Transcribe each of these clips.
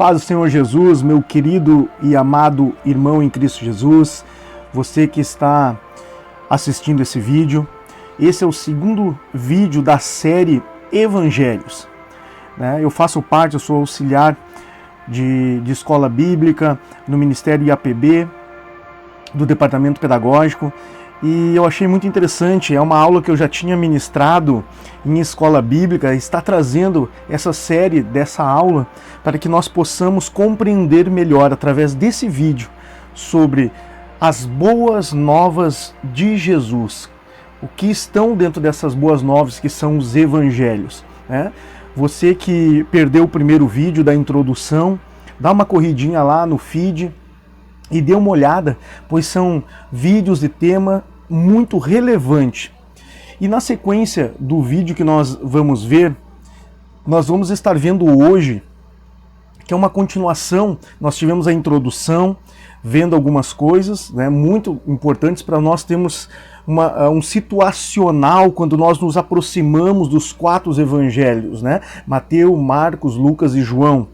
paz do Senhor Jesus, meu querido e amado irmão em Cristo Jesus, você que está assistindo esse vídeo. Esse é o segundo vídeo da série Evangelhos. Eu faço parte, eu sou auxiliar de escola bíblica no Ministério IAPB, do Departamento Pedagógico, e eu achei muito interessante. É uma aula que eu já tinha ministrado em escola bíblica, está trazendo essa série dessa aula para que nós possamos compreender melhor através desse vídeo sobre as boas novas de Jesus, o que estão dentro dessas boas novas que são os evangelhos, né? Você que perdeu o primeiro vídeo da introdução, dá uma corridinha lá no feed e dê uma olhada, pois são vídeos de tema muito relevante. E na sequência do vídeo que nós vamos ver, nós vamos estar vendo hoje, que é uma continuação. Nós tivemos a introdução, vendo algumas coisas, né, muito importantes para nós termos um situacional quando nós nos aproximamos dos 4 evangelhos, né? Mateus, Marcos, Lucas e João,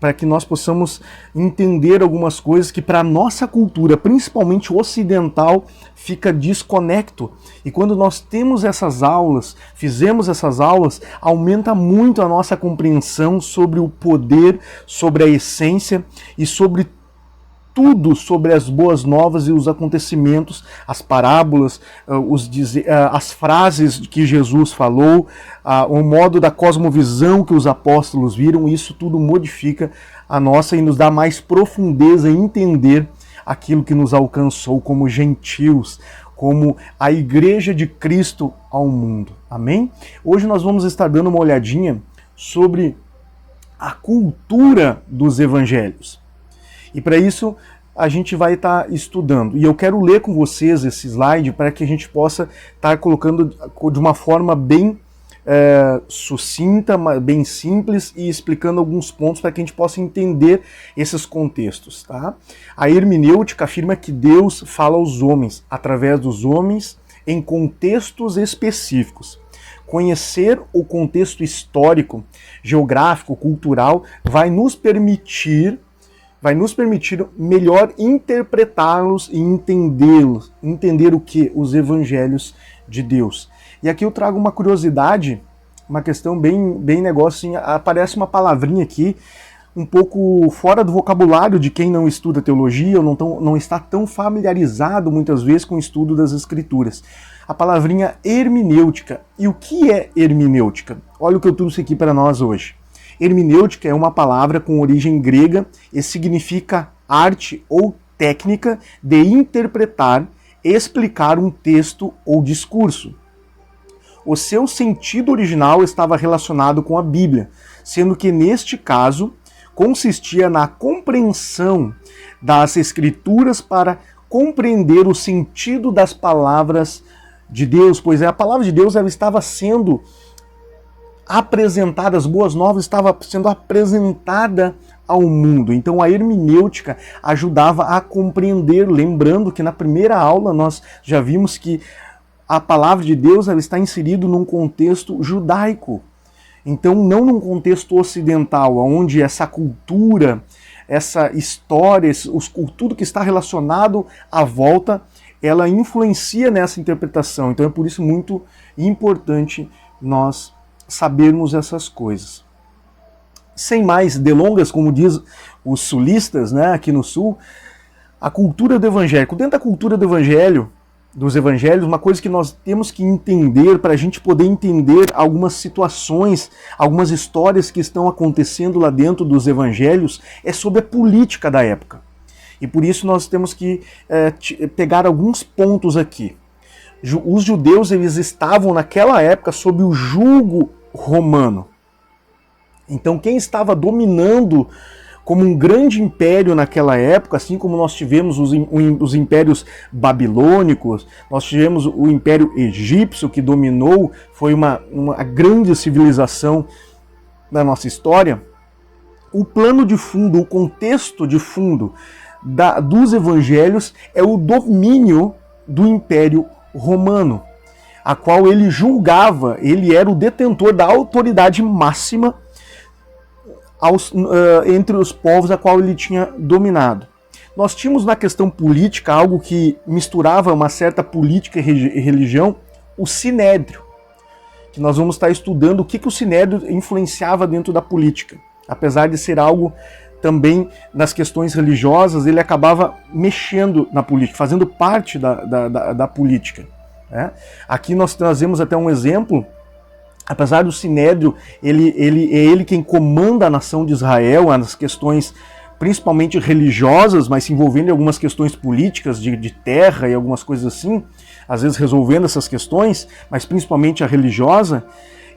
para que nós possamos entender algumas coisas que para a nossa cultura, principalmente ocidental, fica desconecto. E quando nós temos essas aulas, fizemos essas aulas, aumenta muito a nossa compreensão sobre o poder, sobre a essência e sobre tudo sobre as boas novas e os acontecimentos, as parábolas, as frases que Jesus falou, o modo da cosmovisão que os apóstolos viram. Isso tudo modifica a nossa e nos dá mais profundeza em entender aquilo que nos alcançou como gentios, como a igreja de Cristo ao mundo. Amém? Hoje nós vamos estar dando uma olhadinha sobre a cultura dos evangelhos. E para isso a gente vai estar estudando. E eu quero ler com vocês esse slide para que a gente possa estar colocando de uma forma bem sucinta, bem simples, e explicando alguns pontos para que a gente possa entender esses contextos. Tá? A hermenêutica afirma que Deus fala aos homens, através dos homens, em contextos específicos. Conhecer o contexto histórico, geográfico, cultural, vai nos permitir melhor interpretá-los e entendê-los, entender o que? Os evangelhos de Deus. E aqui eu trago uma curiosidade, uma questão bem negócio, assim, aparece uma palavrinha aqui, um pouco fora do vocabulário de quem não estuda teologia ou não está tão familiarizado muitas vezes com o estudo das Escrituras. A palavrinha hermenêutica. E o que é hermenêutica? Olha o que eu trouxe aqui para nós hoje. Hermenêutica é uma palavra com origem grega e significa arte ou técnica de interpretar, explicar um texto ou discurso. O seu sentido original estava relacionado com a Bíblia, sendo que neste caso consistia na compreensão das Escrituras para compreender o sentido das palavras de Deus, pois a palavra de Deus ela estava sendo apresentada, as boas novas estava sendo apresentada ao mundo. Então a hermenêutica ajudava a compreender, lembrando que na primeira aula nós já vimos que a palavra de Deus ela está inserida num contexto judaico. Então não num contexto ocidental, onde essa cultura, essa história, tudo que está relacionado à volta, ela influencia nessa interpretação. Então é por isso muito importante nós sabermos essas coisas. Sem mais delongas, como diz os sulistas, né, aqui no sul, a cultura do evangelho. Dentro da cultura do evangelho, dos evangelhos, uma coisa que nós temos que entender para a gente poder entender algumas situações, algumas histórias que estão acontecendo lá dentro dos evangelhos, é sobre a política da época. E por isso nós temos que pegar alguns pontos aqui. Os judeus eles estavam naquela época sob o jugo romano. Então quem estava dominando como um grande império naquela época, assim como nós tivemos os impérios babilônicos, nós tivemos o império egípcio que dominou, foi uma grande civilização da nossa história. O plano de fundo, o contexto de fundo dos evangelhos é o domínio do império romano, a qual ele julgava, ele era o detentor da autoridade máxima entre os povos a qual ele tinha dominado. Nós tínhamos na questão política algo que misturava uma certa política e religião, o Sinédrio, que nós vamos estar estudando o que o Sinédrio influenciava dentro da política. Apesar de ser algo também nas questões religiosas, ele acabava mexendo na política, fazendo parte da política. Né? Aqui nós trazemos até um exemplo. Apesar do Sinédrio, ele quem comanda a nação de Israel, nas questões principalmente religiosas, mas se envolvendo em algumas questões políticas de terra e algumas coisas assim, às vezes resolvendo essas questões, mas principalmente a religiosa,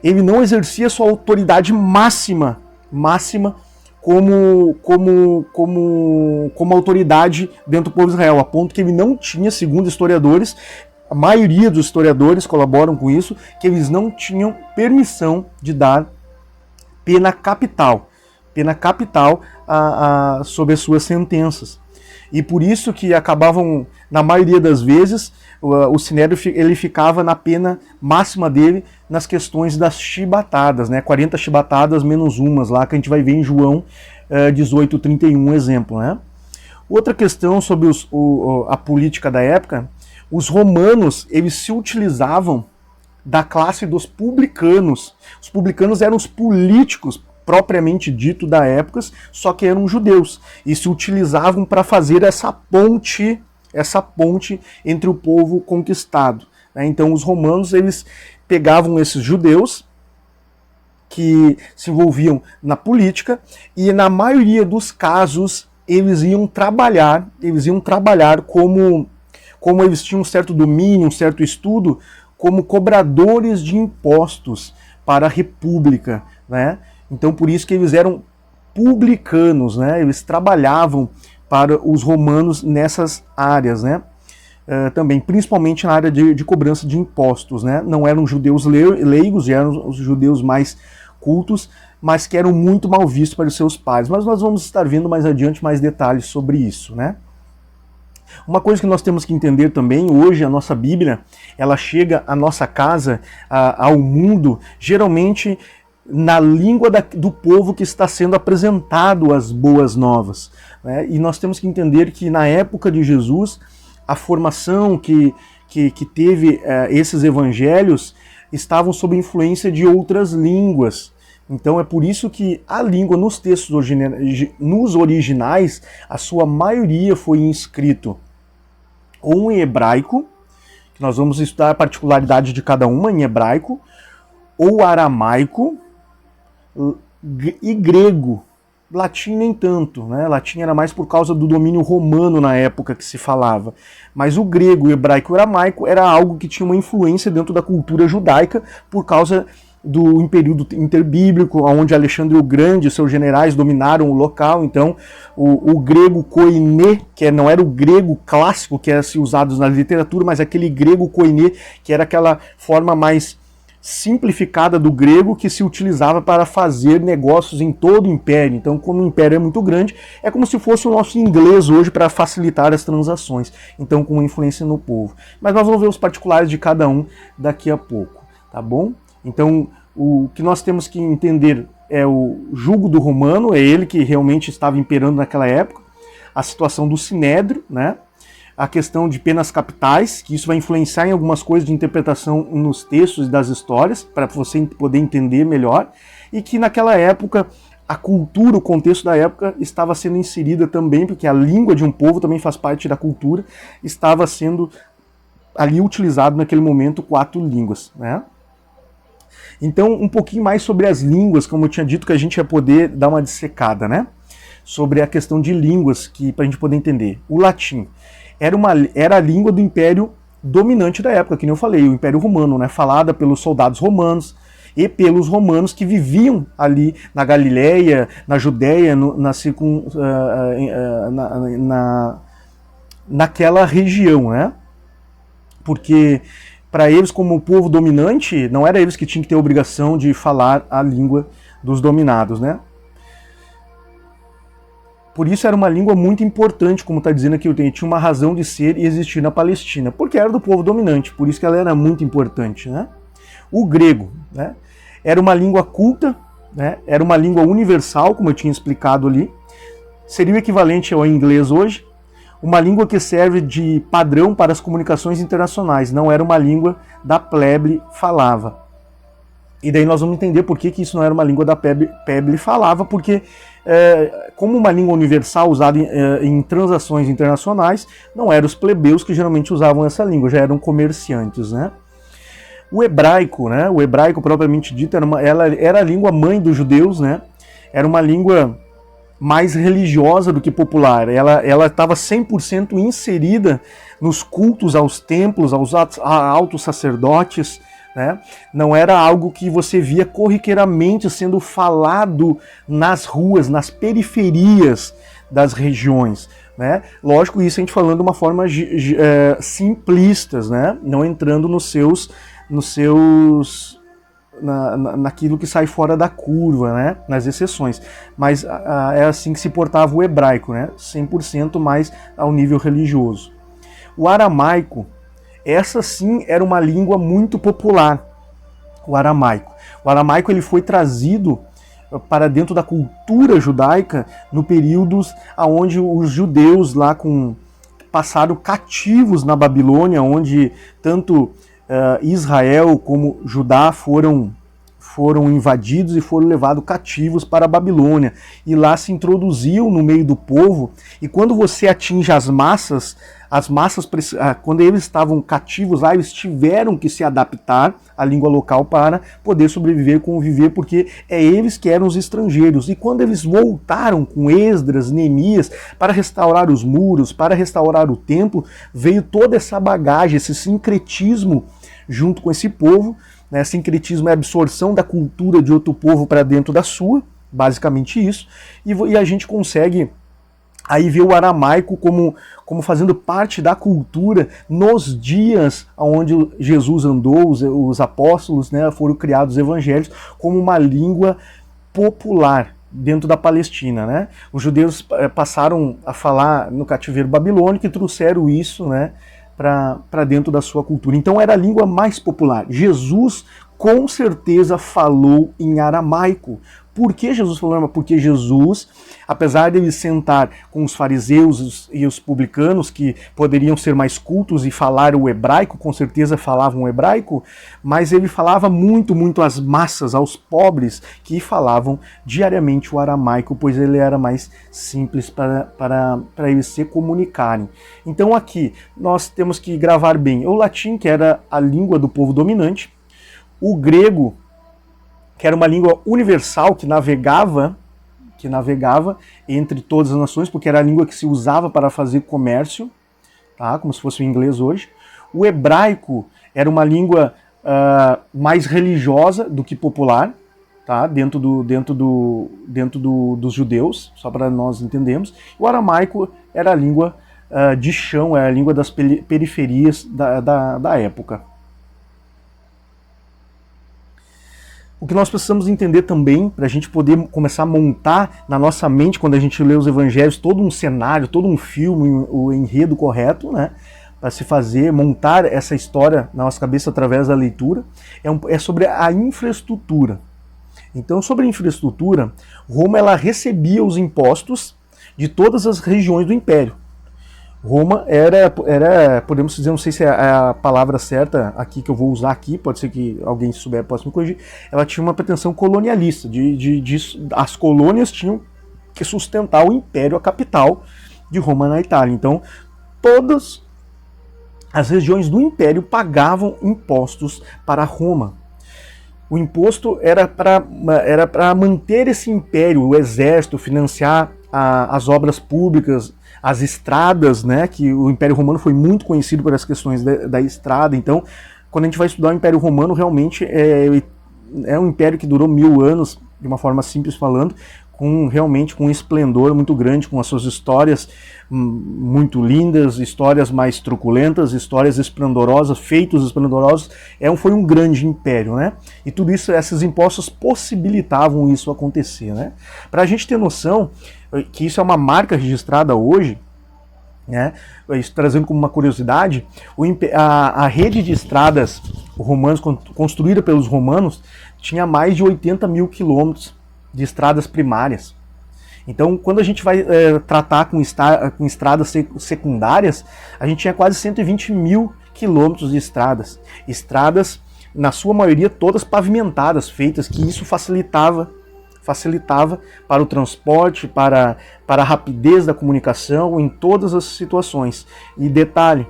ele não exercia sua autoridade máxima como autoridade dentro do povo de Israel, a ponto que ele não tinha, segundo historiadores, a maioria dos historiadores colaboram com isso, que eles não tinham permissão de dar pena capital sobre as suas sentenças. E por isso que acabavam, na maioria das vezes, o Sinédrio ele ficava na pena máxima dele nas questões das chibatadas, né? 40 chibatadas menos umas lá, que a gente vai ver em João 18:31, exemplo, né? Outra questão sobre a política da época, os romanos, eles se utilizavam da classe dos publicanos. Os publicanos eram os políticos propriamente dito da época, só que eram judeus, e se utilizavam para fazer essa ponte entre o povo conquistado. Né? Então os romanos, eles pegavam esses judeus que se envolviam na política, e na maioria dos casos eles iam trabalhar como eles tinham um certo domínio, um certo estudo, como cobradores de impostos para a república, né? Então por isso que eles eram publicanos, né? Eles trabalhavam para os romanos nessas áreas, né? Também, principalmente na área de cobrança de impostos, né? Não eram judeus leigos, eram os judeus mais cultos, mas que eram muito mal vistos para os seus pares. Mas nós vamos estar vendo mais adiante mais detalhes sobre isso, né? Uma coisa que nós temos que entender também, hoje a nossa Bíblia, ela chega à nossa casa, ao mundo, geralmente na língua do povo que está sendo apresentado as boas novas. Né? E nós temos que entender que na época de Jesus, a formação que teve esses evangelhos estavam sob influência de outras línguas. Então é por isso que a língua nos textos nos originais, a sua maioria foi escrito ou em hebraico, que nós vamos estudar a particularidade de cada uma em hebraico, ou aramaico e grego. Latim nem tanto, né? Latim era mais por causa do domínio romano na época que se falava. Mas o grego, o hebraico e o aramaico era algo que tinha uma influência dentro da cultura judaica por causa do período interbíblico, onde Alexandre o Grande e seus generais dominaram o local. Então o grego koiné, que não era o grego clássico que era se usado na literatura, mas aquele grego koiné, que era aquela forma mais simplificada do grego que se utilizava para fazer negócios em todo o império. Então, como o império é muito grande, é como se fosse o nosso inglês hoje para facilitar as transações. Então, com influência no povo. Mas nós vamos ver os particulares de cada um daqui a pouco, tá bom? Então, o que nós temos que entender é o jugo do romano, é ele que realmente estava imperando naquela época, a situação do Sinédrio, né? A questão de penas capitais, que isso vai influenciar em algumas coisas de interpretação nos textos das histórias, para você poder entender melhor, e que naquela época a cultura, o contexto da época estava sendo inserida também, porque a língua de um povo também faz parte da cultura, estava sendo ali utilizado naquele momento 4 línguas, né? Então, um pouquinho mais sobre as línguas, como eu tinha dito, que a gente ia poder dar uma dissecada, né? Sobre a questão de línguas, para a gente poder entender. O latim era a língua do império dominante da época, que nem eu falei, o Império Romano, né? Falada pelos soldados romanos e pelos romanos que viviam ali na Galileia, na Judéia, naquela região, né? Porque para eles, como povo dominante, não era eles que tinham que ter a obrigação de falar a língua dos dominados, né? Por isso era uma língua muito importante, como está dizendo aqui, tinha uma razão de ser e existir na Palestina, porque era do povo dominante, por isso que ela era muito importante, né? O grego, né? Era uma língua culta, né? Era uma língua universal, como eu tinha explicado ali. Seria o equivalente ao inglês hoje. Uma língua que serve de padrão para as comunicações internacionais. Não era uma língua da plebe falava. E daí nós vamos entender por que isso não era uma língua da plebe falava, porque como uma língua universal usada em transações internacionais, não eram os plebeus que geralmente usavam essa língua, já eram comerciantes, né? O hebraico, né? O hebraico propriamente dito, ela era a língua mãe dos judeus, né? Era uma língua mais religiosa do que popular. Ela estava 100% inserida nos cultos aos templos, aos altos sacerdotes, né? Não era algo que você via corriqueiramente sendo falado nas ruas, nas periferias das regiões, né? Lógico, isso a gente falando de uma forma simplistas, né? Não entrando naquilo que sai fora da curva, né? Nas exceções. Mas é assim que se portava o hebraico, né? 100% mais ao nível religioso. O aramaico, essa sim era uma língua muito popular, o aramaico. O aramaico ele foi trazido para dentro da cultura judaica no períodos onde os judeus lá passaram cativos na Babilônia, onde tanto Israel como Judá foram invadidos e foram levados cativos para a Babilônia. E lá se introduziu no meio do povo, e quando você atinge as massas, quando eles estavam cativos lá, eles tiveram que se adaptar à língua local para poder sobreviver, conviver, porque eles que eram os estrangeiros. E quando eles voltaram com Esdras, Neemias, para restaurar os muros, para restaurar o templo, veio toda essa bagagem, esse sincretismo junto com esse povo, né? Sincretismo é a absorção da cultura de outro povo para dentro da sua, basicamente isso, e a gente consegue aí ver o aramaico como fazendo parte da cultura nos dias onde Jesus andou, os apóstolos, né, foram criados os evangelhos, como uma língua popular dentro da Palestina, né? Os judeus passaram a falar no cativeiro babilônico e trouxeram isso, né, para dentro da sua cultura. Então era a língua mais popular. Jesus com certeza falou em aramaico. Por que Jesus falou? Porque Jesus, apesar de ele sentar com os fariseus e os publicanos, que poderiam ser mais cultos e falar o hebraico, com certeza falavam o hebraico, mas ele falava muito, muito às massas, aos pobres, que falavam diariamente o aramaico, pois ele era mais simples para eles se comunicarem. Então aqui nós temos que gravar bem o latim, que era a língua do povo dominante, o grego, que era uma língua universal que navegava entre todas as nações, porque era a língua que se usava para fazer comércio, tá? Como se fosse o inglês hoje. O hebraico era uma língua mais religiosa do que popular, tá? dentro dos judeus, só para nós entendermos. O aramaico era a língua de chão, era a língua das periferias da época. O que nós precisamos entender também, para a gente poder começar a montar na nossa mente, quando a gente lê os evangelhos, todo um cenário, todo um filme, o enredo correto, né, para se montar essa história na nossa cabeça através da leitura, é sobre a infraestrutura. Então, sobre a infraestrutura, Roma ela recebia os impostos de todas as regiões do Império. Roma era, podemos dizer, não sei se é a palavra certa aqui que eu vou usar aqui, pode ser que alguém souber possa me corrigir, ela tinha uma pretensão colonialista, as colônias tinham que sustentar o Império, a capital de Roma na Itália. Então, todas as regiões do Império pagavam impostos para Roma. O imposto era para manter esse império, o exército, financiar as obras públicas, as estradas, né, que o Império Romano foi muito conhecido por essas questões da estrada. Então, quando a gente vai estudar o Império Romano, realmente é um império que durou 1000 anos, de uma forma simples falando, realmente com um esplendor muito grande, com as suas histórias muito lindas, histórias mais truculentas, histórias esplendorosas, feitos esplendorosos. Foi um grande império, né? E tudo isso, esses impostos possibilitavam isso acontecer, né? Para a gente ter noção que isso é uma marca registrada hoje, né? Isso trazendo como uma curiosidade, a rede de estradas romanas construída pelos romanos tinha mais de 80 mil quilômetros de estradas primárias. Então, quando a gente vai tratar com estradas secundárias, a gente tinha quase 120 mil quilômetros de estradas. Estradas, na sua maioria, todas pavimentadas, feitas, que isso facilitava para o transporte, para a rapidez da comunicação em todas as situações. E detalhe,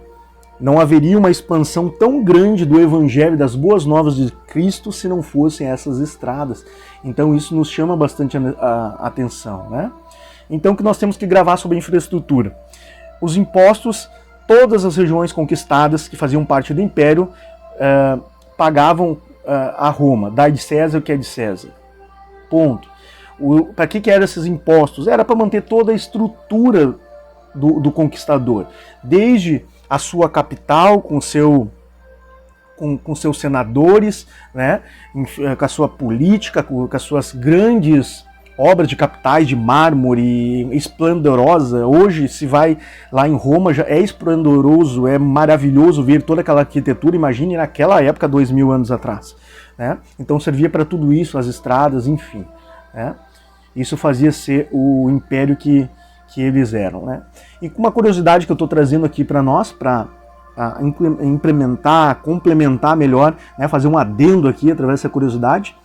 não haveria uma expansão tão grande do Evangelho, das boas novas de Cristo, se não fossem essas estradas. Então isso nos chama bastante a atenção, né? Então o que nós temos que gravar sobre a infraestrutura? Os impostos, todas as regiões conquistadas que faziam parte do Império pagavam a Roma. Dai de César o que é de César. Ponto. Para que eram esses impostos? Era para manter toda a estrutura do conquistador, desde a sua capital, com seus senadores, né, com a sua política, com as suas grandes obras de capitais de mármore esplendorosa. Hoje, se vai lá em Roma, já é esplendoroso, é maravilhoso ver toda aquela arquitetura. Imagine naquela época, 2000 anos atrás, né? Então servia para tudo isso, as estradas, enfim, né? Isso fazia ser o império que eles eram, né? E uma curiosidade que eu estou trazendo aqui para nós, para implementar, complementar melhor, né, fazer um adendo aqui através dessa curiosidade,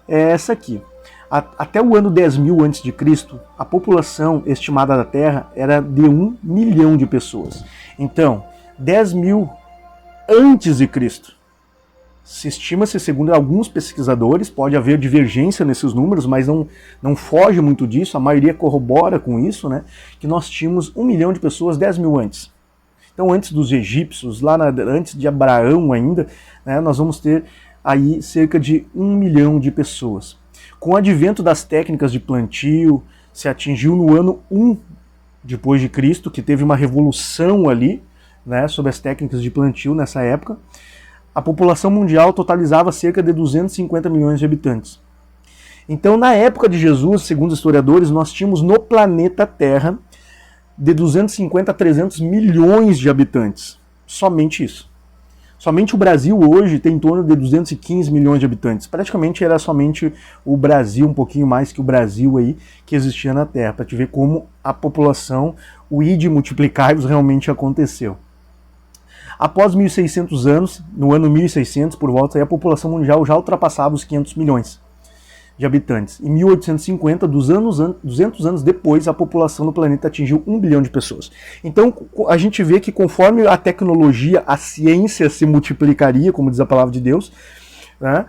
é essa aqui. Até o ano 10.000 a.C., a população estimada da Terra era de 1 milhão de pessoas. Então, 10.000 antes de Cristo, se estima-se, segundo alguns pesquisadores, pode haver divergência nesses números, mas não foge muito disso, a maioria corrobora com isso, né, que nós tínhamos 1 milhão de pessoas 10.000 antes. Então, antes dos egípcios, antes de Abraão ainda, né, nós vamos ter aí cerca de 1 milhão de pessoas. Com o advento das técnicas de plantio, se atingiu no ano 1 depois de Cristo, que teve uma revolução ali, né, sobre as técnicas de plantio nessa época. A população mundial totalizava cerca de 250 milhões de habitantes. Então, na época de Jesus, segundo os historiadores, nós tínhamos no planeta Terra de 250 a 300 milhões de habitantes. Somente isso. Somente o Brasil hoje tem em torno de 215 milhões de habitantes. Praticamente era somente o Brasil, um pouquinho mais que o Brasil aí, que existia na Terra, para te ver como a população, o id multiplicai-vos, realmente aconteceu. Após 1.600 anos, no ano 1.600 por volta, aí a população mundial já ultrapassava os 500 milhões de habitantes. Em 1850, 200 anos depois, a população do planeta atingiu 1 bilhão de pessoas. Então a gente vê que conforme a tecnologia, a ciência se multiplicaria, como diz a palavra de Deus, né,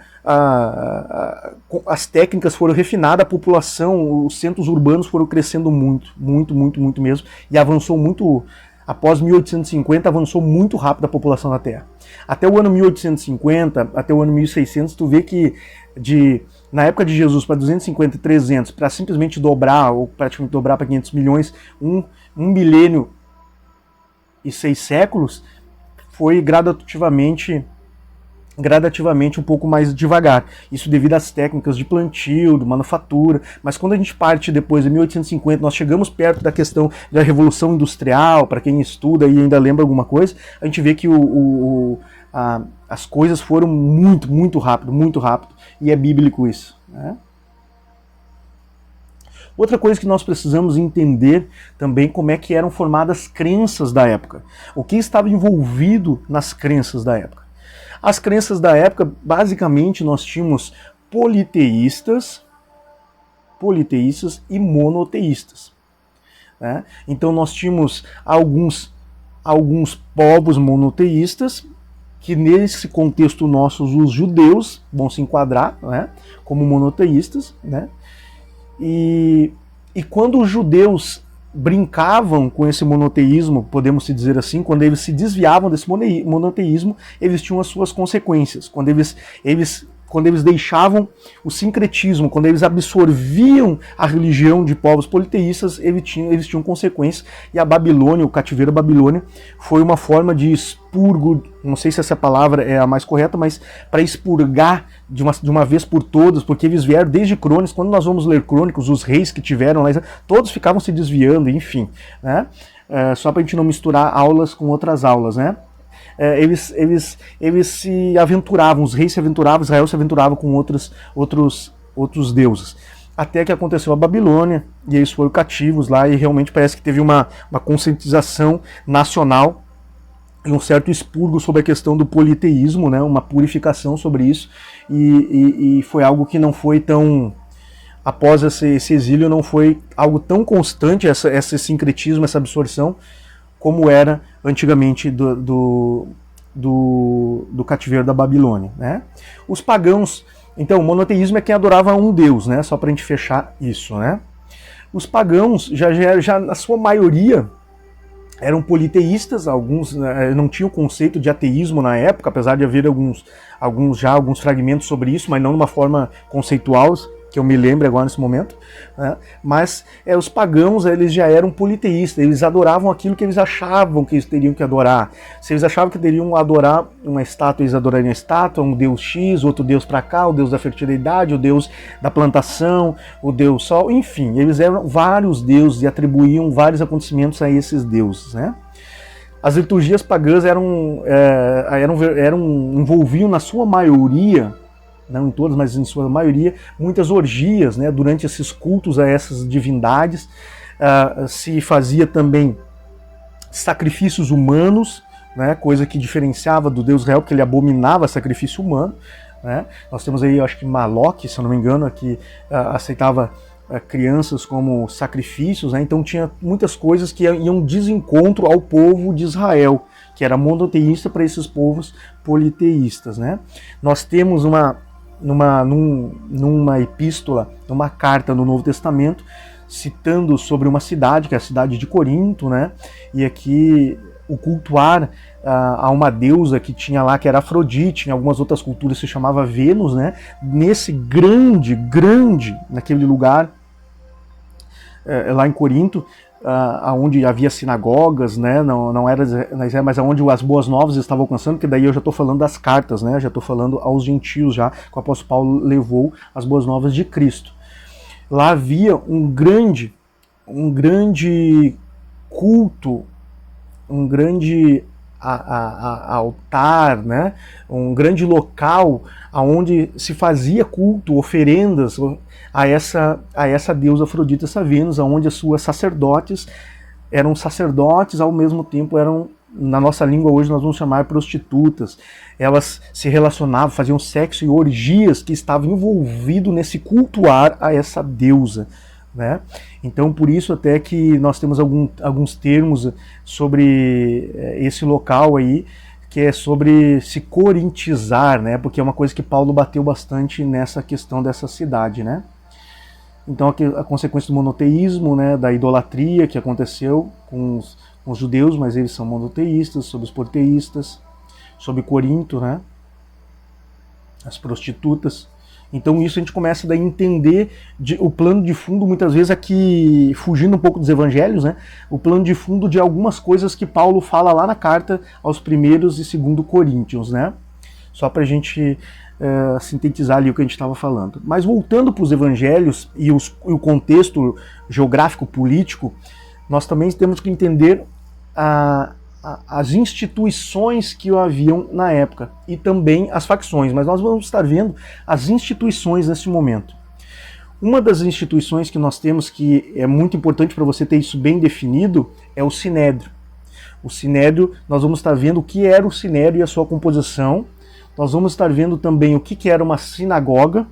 as técnicas foram refinadas, a população, os centros urbanos foram crescendo muito mesmo, e avançou muito. Após 1850, avançou muito rápido a população da Terra. Até o ano 1850, até o ano 1600, tu vê que na época de Jesus para 250 e 300, para simplesmente dobrar, ou praticamente dobrar para 500 milhões, um milênio e 6 séculos, foi gradativamente um pouco mais devagar. Isso devido às técnicas de plantio, de manufatura. Mas quando a gente parte depois de 1850, nós chegamos perto da questão da Revolução Industrial, para quem estuda e ainda lembra alguma coisa, a gente vê que as coisas foram muito rápido, e é bíblico isso, né? Outra coisa que nós precisamos entender também como é que eram formadas crenças da época. O que estava envolvido nas crenças da época. As crenças da época, basicamente, nós tínhamos politeístas e monoteístas, né? Então nós tínhamos alguns povos monoteístas, que nesse contexto nosso, os judeus vão se enquadrar, né, como monoteístas, né? E quando os judeus brincavam com esse monoteísmo, podemos se dizer assim, quando eles se desviavam desse monoteísmo, eles tinham as suas consequências. Quando eles deixavam o sincretismo, quando eles absorviam a religião de povos politeístas, eles tinham consequências. E a Babilônia, o cativeiro babilônio, foi uma forma de expurgo, não sei se essa palavra é a mais correta, mas para expurgar de uma vez por todas, porque eles vieram desde Crônicas. Quando nós vamos ler Crônicas, os reis que tiveram lá, todos ficavam se desviando, enfim, né? Só para a gente não misturar aulas com outras aulas, né? Eles se aventuravam, os reis se aventuravam, Israel se aventurava com outros deuses. até que aconteceu a Babilônia, e eles foram cativos lá, e realmente parece que teve uma conscientização nacional e um certo expurgo sobre a questão do politeísmo, né, uma purificação sobre isso, e foi algo que não foi tão... Após esse exílio, não foi algo tão constante, esse sincretismo, essa absorção, como era antigamente do cativeiro da Babilônia, né? Os pagãos, então, o monoteísmo é quem adorava um Deus, né? Só para a gente fechar isso, né? Os pagãos, já na sua maioria, eram politeístas, alguns não tinham o conceito de ateísmo na época, apesar de haver alguns fragmentos sobre isso, mas não de uma forma conceitual, que eu me lembro agora nesse momento, né? Mas os pagãos, eles já eram politeístas, eles adoravam aquilo que eles achavam que eles teriam que adorar. Se eles achavam que teriam que adorar uma estátua, eles adorariam a estátua, um deus X, outro deus para cá, o deus da fertilidade, o deus da plantação, o deus sol, enfim, eles eram vários deuses e atribuíam vários acontecimentos a esses deuses, né? As liturgias pagãs envolviam na sua maioria, não em todas, mas em sua maioria, muitas orgias, né? Durante esses cultos a essas divindades. Se fazia também sacrifícios humanos, né? Coisa que diferenciava do Deus real, porque ele abominava sacrifício humano, né? Nós temos aí, eu acho que Maloque, se eu não me engano, que aceitava crianças como sacrifícios, né? Então tinha muitas coisas que iam desencontro ao povo de Israel, que era monoteísta para esses povos politeístas, né? Nós temos numa epístola, numa carta no Novo Testamento, citando sobre uma cidade, que é a cidade de Corinto, né? E aqui o cultuar a uma deusa que tinha lá, que era Afrodite, em algumas outras culturas se chamava Vênus, né? Nesse grande, naquele lugar, lá em Corinto, onde havia sinagogas, né? Não era, mas onde as boas novas estavam alcançando, porque daí eu já estou falando das cartas, né? Já estou falando aos gentios, já que o apóstolo Paulo levou as boas novas de Cristo. Lá havia um grande culto, um grande altar, né? Um grande local onde se fazia culto, oferendas a essa deusa Afrodita, essa Vênus, onde as suas sacerdotes eram sacerdotes, ao mesmo tempo eram, na nossa língua hoje nós vamos chamar prostitutas. Elas se relacionavam, faziam sexo e orgias que estavam envolvidos nesse cultuar a essa deusa, né? Então, por isso até que nós temos alguns termos sobre esse local aí, que é sobre se corintizar, né? Porque é uma coisa que Paulo bateu bastante nessa questão dessa cidade, né? Então, a consequência do monoteísmo, né? Da idolatria que aconteceu com os judeus, mas eles são monoteístas, sobre os politeístas, sobre Corinto, né? As prostitutas. Então isso a gente começa daí a entender o plano de fundo, muitas vezes aqui, fugindo um pouco dos evangelhos, né? O plano de fundo de algumas coisas que Paulo fala lá na carta aos 1º e 2º Coríntios, né? Só para a gente sintetizar ali o que a gente estava falando. Mas voltando para os evangelhos e o contexto geográfico político, nós também temos que entender as instituições que haviam na época e também as facções, mas nós vamos estar vendo as instituições nesse momento. Uma das instituições que nós temos, que é muito importante para você ter isso bem definido, é o Sinédrio. O Sinédrio, nós vamos estar vendo o que era o Sinédrio e a sua composição. Nós vamos estar vendo também o que era uma sinagoga,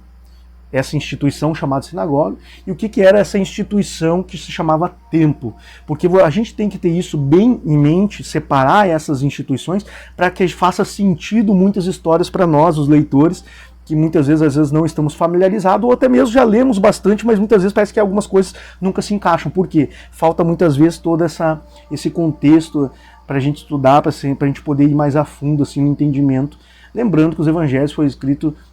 essa instituição chamada sinagoga, e o que era essa instituição que se chamava templo. Porque a gente tem que ter isso bem em mente, separar essas instituições, para que faça sentido muitas histórias para nós, os leitores, que muitas vezes, às vezes, não estamos familiarizados, ou até mesmo já lemos bastante, mas muitas vezes parece que algumas coisas nunca se encaixam. Por quê? Falta muitas vezes todo esse contexto para a gente estudar, para a gente poder ir mais a fundo assim, no entendimento. Lembrando que os evangelhos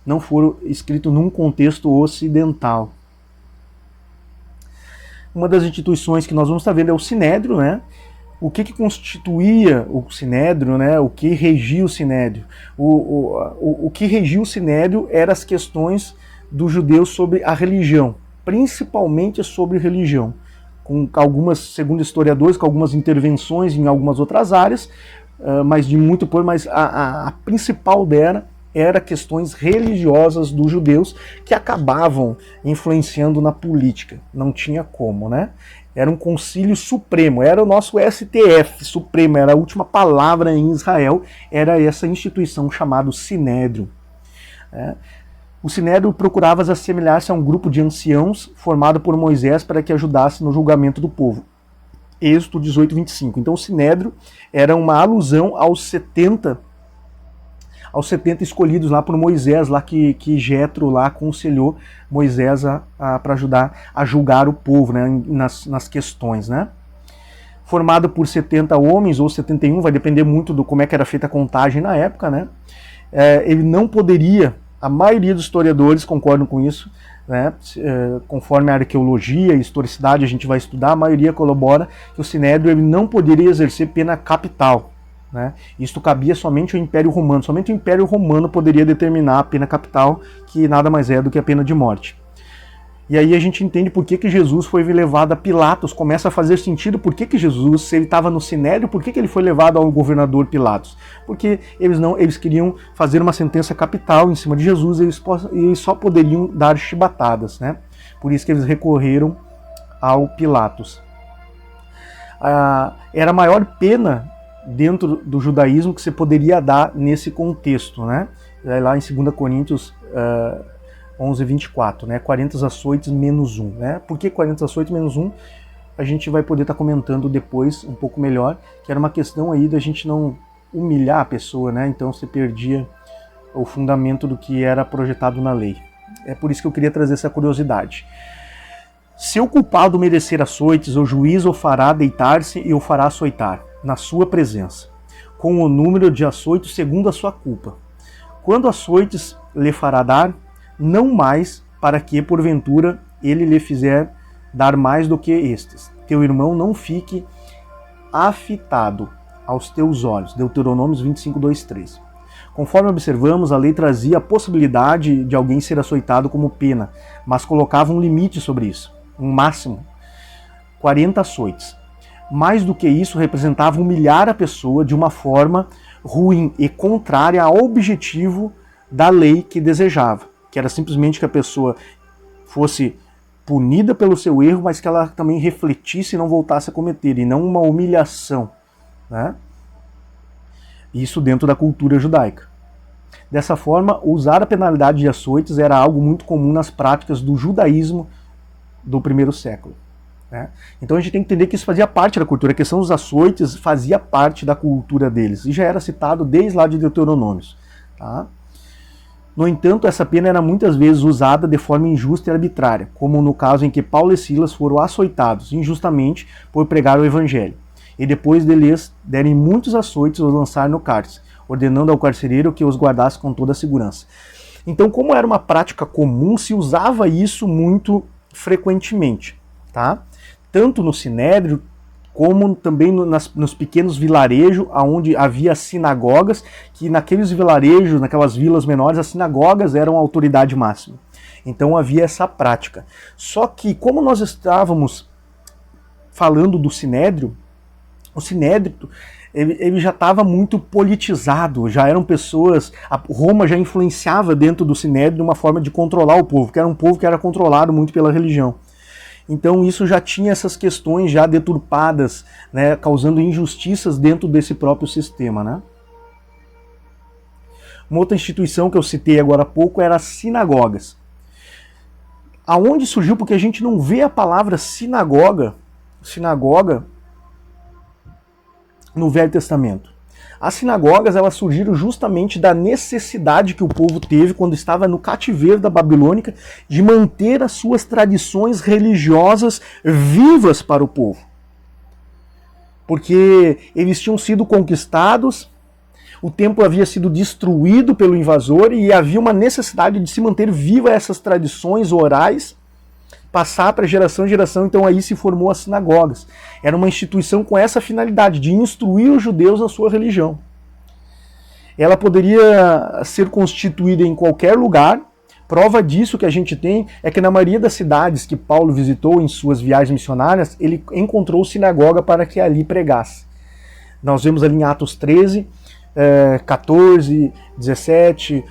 não foram escritos num contexto ocidental. Uma das instituições que nós vamos estar vendo é o Sinédrio, né? O que constituía o Sinédrio, né? O que regia o Sinédrio? O que regia o Sinédrio eram as questões dos judeus sobre a religião, principalmente sobre religião, com algumas, segundo historiadores, com algumas intervenções em algumas outras áreas, mas de muito pouco, mas a principal dela era questões religiosas dos judeus que acabavam influenciando na política. Não tinha como, né? Era um concílio supremo, era o nosso STF supremo, era a última palavra em Israel, era essa instituição chamada Sinédrio. O Sinédrio procurava assemelhar-se a um grupo de anciãos formado por Moisés para que ajudasse no julgamento do povo. Êxodo 18:25. Então o Sinédrio era uma alusão aos 70 escolhidos lá por Moisés, lá que Jetro lá aconselhou Moisés para ajudar a julgar o povo, né, nas questões, né? Formado por 70 homens ou 71, vai depender muito do como é que era feita a contagem na época, né? Ele não poderia, a maioria dos historiadores concordam com isso, né? Conforme a arqueologia e historicidade a gente vai estudar, a maioria corrobora que o Sinédrio ele não poderia exercer pena capital. Né? Isto cabia somente ao Império Romano. Somente o Império Romano poderia determinar a pena capital, que nada mais é do que a pena de morte. E aí a gente entende por que Jesus foi levado a Pilatos. Começa a fazer sentido por que Jesus, se ele estava no Sinédrio, por que ele foi levado ao governador Pilatos? Porque eles queriam fazer uma sentença capital em cima de Jesus e eles só poderiam dar chibatadas. Né? Por isso que eles recorreram ao Pilatos. Era a maior pena dentro do judaísmo que você poderia dar nesse contexto, né? Lá em 2 Coríntios 11:24, né? 40 açoites menos 1, né? Por que 40 açoites menos 1? A gente vai poder estar comentando depois um pouco melhor, que era uma questão aí da gente não humilhar a pessoa, né? Então você perdia o fundamento do que era projetado na lei. É por isso que eu queria trazer essa curiosidade. Se o culpado merecer açoites, o juiz o fará deitar-se e o fará açoitar na sua presença, com o número de açoites segundo a sua culpa. Quando açoites lhe fará dar, não mais, para que, porventura, ele lhe fizer dar mais do que estes. Teu irmão não fique afitado aos teus olhos. Deuteronômios 25:2-3. Conforme observamos, a lei trazia a possibilidade de alguém ser açoitado como pena, mas colocava um limite sobre isso, um máximo, 40 açoites. Mais do que isso, representava humilhar a pessoa de uma forma ruim e contrária ao objetivo da lei que desejava, que era simplesmente que a pessoa fosse punida pelo seu erro, mas que ela também refletisse e não voltasse a cometer, e não uma humilhação, né? Isso dentro da cultura judaica. Dessa forma, usar a penalidade de açoites era algo muito comum nas práticas do judaísmo do primeiro século. Né? Então a gente tem que entender que isso fazia parte da cultura, a questão dos açoites fazia parte da cultura deles, e já era citado desde lá de Deuteronômios. Tá? No entanto, essa pena era muitas vezes usada de forma injusta e arbitrária, como no caso em que Paulo e Silas foram açoitados injustamente por pregar o evangelho, e depois de lhes derem muitos açoites, os lançaram no cárcere, ordenando ao carcereiro que os guardasse com toda a segurança. Então, como era uma prática comum, se usava isso muito frequentemente. Tá? Tanto no Sinédrio, como também nos pequenos vilarejos, onde havia sinagogas, que naqueles vilarejos, naquelas vilas menores, as sinagogas eram a autoridade máxima. Então havia essa prática. Só que, como nós estávamos falando do Sinédrio, o Sinédrio ele já estava muito politizado, já eram pessoas, Roma já influenciava dentro do Sinédrio uma forma de controlar o povo, que era um povo que era controlado muito pela religião. Então isso já tinha essas questões já deturpadas, né, causando injustiças dentro desse próprio sistema. Né? Uma outra instituição que eu citei agora há pouco era as sinagogas. Aonde surgiu? Porque a gente não vê a palavra sinagoga no Velho Testamento. As sinagogas elas surgiram justamente da necessidade que o povo teve quando estava no cativeiro da Babilônica de manter as suas tradições religiosas vivas para o povo. Porque eles tinham sido conquistados, o templo havia sido destruído pelo invasor e havia uma necessidade de se manter viva essas tradições orais, passar para geração em geração, então aí se formou as sinagogas. Era uma instituição com essa finalidade, de instruir os judeus na sua religião. Ela poderia ser constituída em qualquer lugar. Prova disso que a gente tem é que na maioria das cidades que Paulo visitou em suas viagens missionárias, ele encontrou sinagoga para que ali pregasse. Nós vemos ali em Atos 13, 14, 17,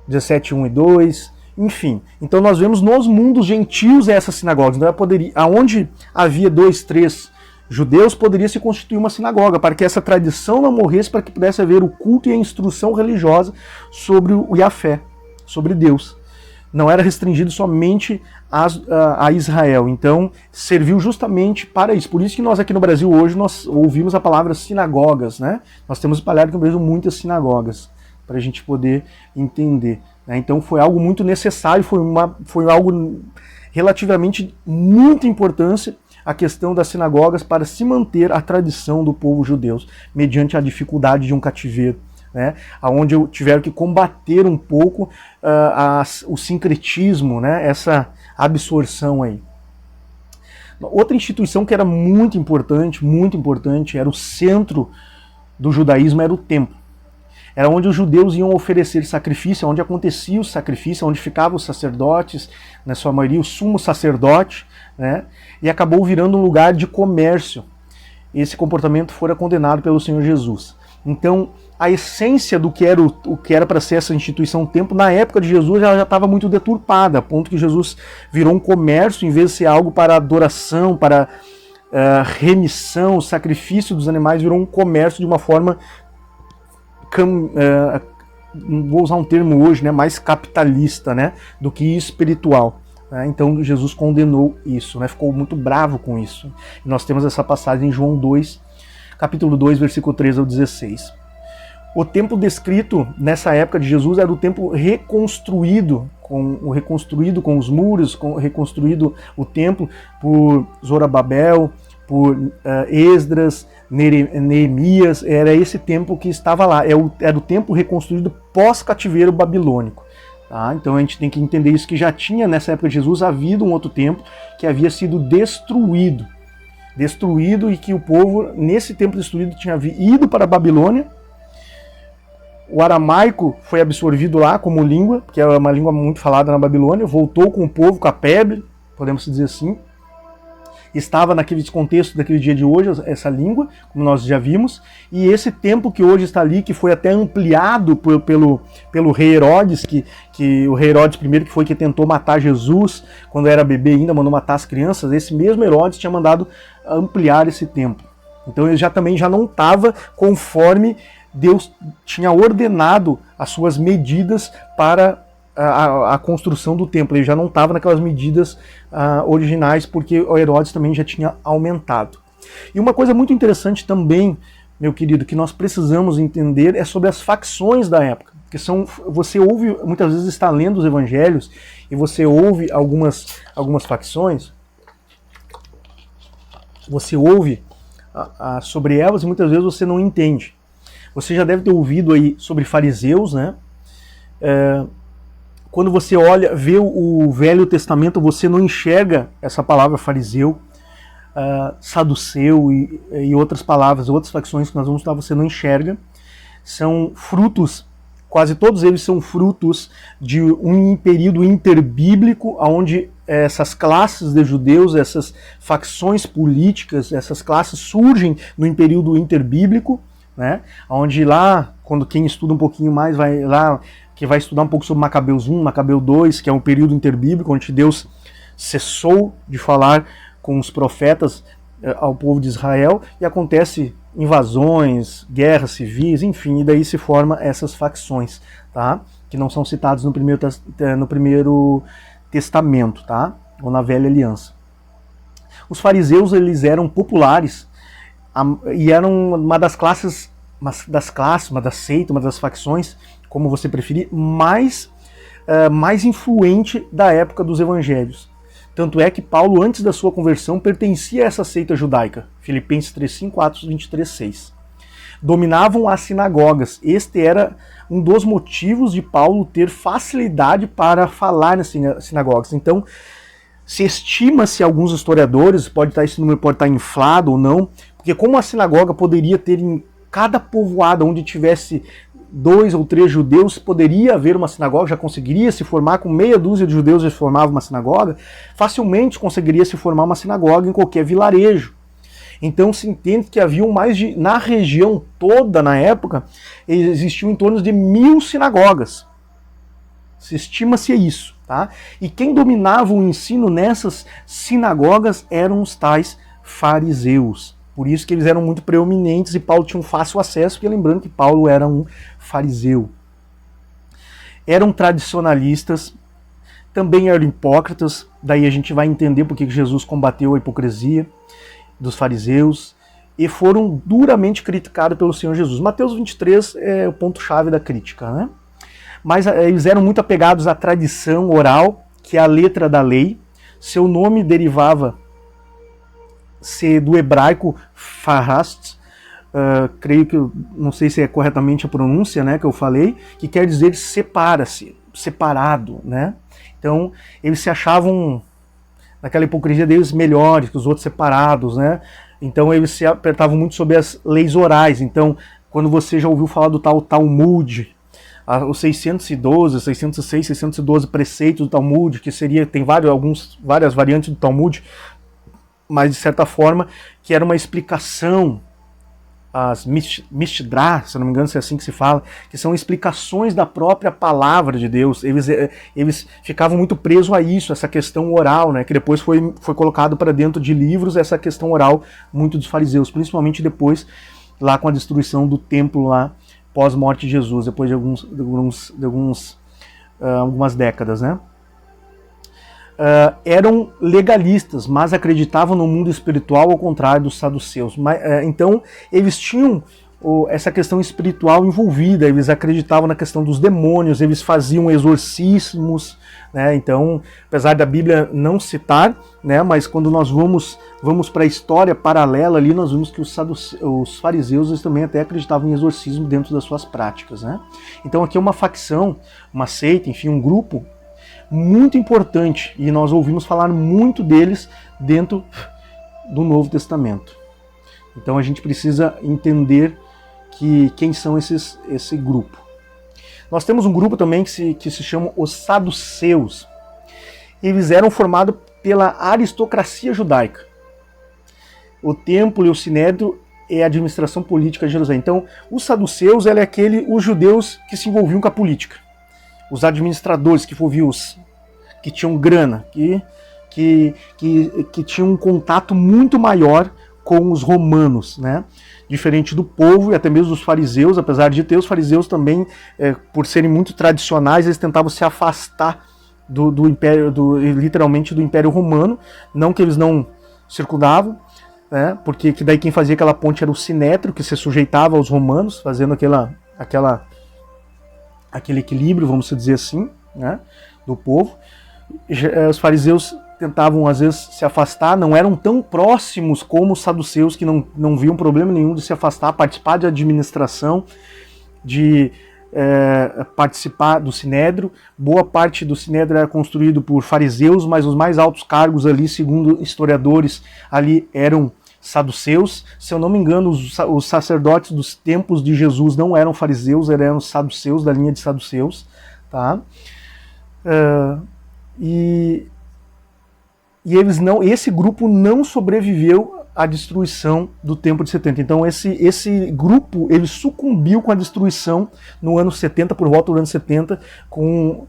17, 1 e 2, enfim. Então nós vemos nos mundos gentios essas sinagogas. Então, aonde havia 2, 3 judeus, poderia se constituir uma sinagoga, para que essa tradição não morresse, para que pudesse haver o culto e a instrução religiosa sobre o Yahvé, sobre Deus. Não era restringido somente a Israel. Então, serviu justamente para isso. Por isso que nós aqui no Brasil hoje nós ouvimos a palavra sinagogas, né? Nós temos espalhado no Brasil muitas sinagogas, para a gente poder entender, né? Então foi algo muito necessário, foi algo relativamente muito importância a questão das sinagogas para se manter a tradição do povo judeu, mediante a dificuldade de um cativeiro, né, onde tiveram que combater um pouco o sincretismo, né, essa absorção aí. Outra instituição que era muito importante, era o centro do judaísmo, era o templo. Era onde os judeus iam oferecer sacrifício, onde acontecia o sacrifício, onde ficavam os sacerdotes, na sua maioria o sumo sacerdote, né, e acabou virando um lugar de comércio. Esse comportamento fora condenado pelo Senhor Jesus. Então, a essência do que era para ser essa instituição templo, na época de Jesus, ela já estava muito deturpada, a ponto que Jesus virou um comércio, em vez de ser algo para adoração, para remissão, sacrifício dos animais, virou um comércio de uma forma, vou usar um termo hoje, né, mais capitalista, né, do que espiritual. Então Jesus condenou isso, né, ficou muito bravo com isso. E nós temos essa passagem em João 2, capítulo 2, versículo 13 ao 16. O templo descrito nessa época de Jesus era o templo reconstruído com os muros, reconstruído o templo por Zorobabel, por Esdras, Neemias. Era esse templo que estava lá, era o templo reconstruído pós-cativeiro babilônico. Tá? Então a gente tem que entender isso, que já tinha nessa época de Jesus havido um outro templo que havia sido destruído e que o povo nesse templo destruído tinha ido para a Babilônia. O aramaico foi absorvido lá como língua, que é uma língua muito falada na Babilônia, voltou com o povo, com a Pebre, podemos dizer assim. Estava naquele contexto daquele dia de hoje, essa língua, como nós já vimos, e esse templo que hoje está ali, que foi até ampliado pelo rei Herodes, que o rei Herodes I, que foi que tentou matar Jesus quando era bebê ainda, mandou matar as crianças, esse mesmo Herodes tinha mandado ampliar esse templo. Então ele também já não estava conforme Deus tinha ordenado as suas medidas para a construção do templo. Ele já não estava naquelas medidas originais, porque o Herodes também já tinha aumentado. E uma coisa muito interessante também, meu querido, que nós precisamos entender é sobre as facções da época. Que você ouve, muitas vezes está lendo os evangelhos e você ouve algumas facções, você ouve sobre elas e muitas vezes você não entende. Você já deve ter ouvido aí sobre fariseus, né? Quando você vê o Velho Testamento, você não enxerga essa palavra fariseu, saduceu e outras palavras, outras facções que nós vamos estudar, você não enxerga. São frutos, quase todos eles são frutos de um período interbíblico, onde essas classes de judeus, essas facções políticas, essas classes surgem no período interbíblico, né? Onde lá, quando quem estuda um pouquinho mais vai lá, que vai estudar um pouco sobre Macabeus 1, Macabeu 2, que é um período interbíblico, onde Deus cessou de falar com os profetas ao povo de Israel, e acontece invasões, guerras civis, enfim, e daí se formam essas facções, tá? Que não são citadas no primeiro Testamento, tá? Ou na Velha Aliança. Os fariseus, eles eram populares e eram uma das facções, como você preferir, mais influente da época dos evangelhos. Tanto é que Paulo, antes da sua conversão, pertencia a essa seita judaica. Filipenses 3:5, Atos 23:6. Dominavam as sinagogas. Este era um dos motivos de Paulo ter facilidade para falar nas sinagogas. Então, se estima-se, alguns historiadores, esse número pode estar inflado ou não, porque como a sinagoga poderia ter em cada povoado onde tivesse 2 ou 3 judeus, poderia haver uma sinagoga, já conseguiria se formar, com meia dúzia de judeus já se formava uma sinagoga, facilmente conseguiria se formar uma sinagoga em qualquer vilarejo. Então se entende que haviam na região toda, na época, existiam em torno de 1000 sinagogas. Se estima-se isso, tá? E quem dominava o ensino nessas sinagogas eram os tais fariseus. Por isso que eles eram muito preeminentes e Paulo tinha um fácil acesso, porque lembrando que Paulo era um fariseu. Eram tradicionalistas, também eram hipócritas, daí a gente vai entender por que Jesus combateu a hipocrisia dos fariseus, e foram duramente criticados pelo Senhor Jesus. Mateus 23 é o ponto-chave da crítica, né? Mas eles eram muito apegados à tradição oral, que é a letra da lei. Seu nome derivava do hebraico farast, creio que, não sei se é corretamente a pronúncia, né, que eu falei, que quer dizer separa-se, separado, né? Então, eles se achavam, naquela hipocrisia deles, melhores que os outros separados, né? Então, eles se apertavam muito sobre as leis orais. Então, quando você já ouviu falar do tal Talmud, os 612, 606, 612 preceitos do Talmud, que tem várias variantes do Talmud, mas de certa forma, que era uma explicação, as Mishdá, se não me engano se é assim que se fala, que são explicações da própria palavra de Deus. Eles ficavam muito presos a isso, essa questão oral, né, que depois foi colocado para dentro de livros, essa questão oral muito dos fariseus, principalmente depois, lá com a destruição do templo lá, pós-morte de Jesus, depois de algumas décadas, né? Eram legalistas, mas acreditavam no mundo espiritual ao contrário dos saduceus. Então, eles tinham essa questão espiritual envolvida, eles acreditavam na questão dos demônios, eles faziam exorcismos, né? Então, apesar da Bíblia não citar, né, mas quando nós vamos para a história paralela ali, nós vemos que os fariseus eles também até acreditavam em exorcismo dentro das suas práticas, né? Então aqui é uma facção, uma seita, enfim, um grupo muito importante, e nós ouvimos falar muito deles dentro do Novo Testamento. Então a gente precisa entender quem são esse grupo. Nós temos um grupo também que se chama os saduceus. Eles eram formados pela aristocracia judaica. O templo e o sinédrio é a administração política de Jerusalém. Então, os saduceus os judeus que se envolviam com a política. Os administradores que envolviam que tinham grana, que tinham um contato muito maior com os romanos, né? Diferente do povo e até mesmo dos fariseus, apesar de ter os fariseus também, por serem muito tradicionais, eles tentavam se afastar do império, literalmente do Império Romano, não que eles não circundavam, né? Porque daí quem fazia aquela ponte era o sinédrio, que se sujeitava aos romanos, fazendo aquele equilíbrio, vamos dizer assim, né, do povo. Os fariseus tentavam às vezes se afastar, não eram tão próximos como os saduceus, que não viam problema nenhum de se afastar, participar de administração, de participar do sinédrio. Boa parte do sinédrio era construído por fariseus, mas os mais altos cargos ali, segundo historiadores, ali eram saduceus. Se eu não me engano, os sacerdotes dos tempos de Jesus não eram fariseus, eram saduceus, da linha de saduceus, tá? E esse grupo não sobreviveu à destruição do Templo de 70. Então esse grupo ele sucumbiu com a destruição no ano 70, por volta do ano 70, com